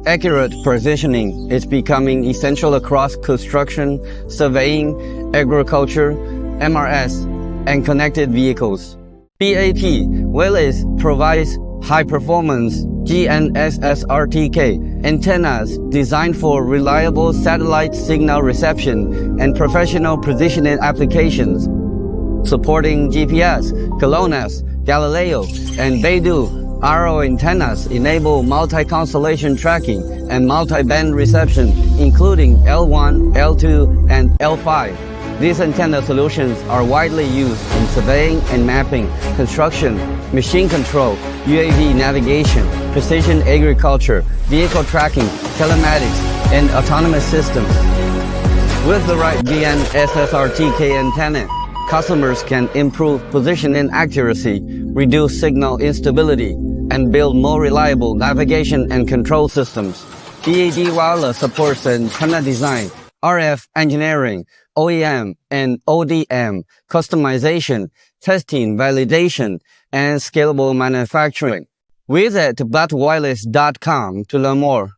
Accurate positioning is becoming essential across construction, surveying, agriculture, MRS, and connected vehicles. BatWireless provides high-performance GNSS RTK antennas designed for reliable satellite signal reception and professional positioning applications, supporting GPS, GLONASS, Galileo, and BeiDou. RO antennas enable multi-constellation tracking and multi-band reception, including L1, L2, and L5. These antenna solutions are widely used in surveying and mapping, construction, machine control, UAV navigation, precision agriculture, vehicle tracking, telematics, and autonomous systems. With the right GNSS RTK antenna, customers can improve positioning accuracy, reduce signal instability, and build more reliable navigation and control systems. BatWireless supports antenna design, RF engineering, OEM and ODM, customization, testing, validation, and scalable manufacturing. Visit BatWireless.com to learn more.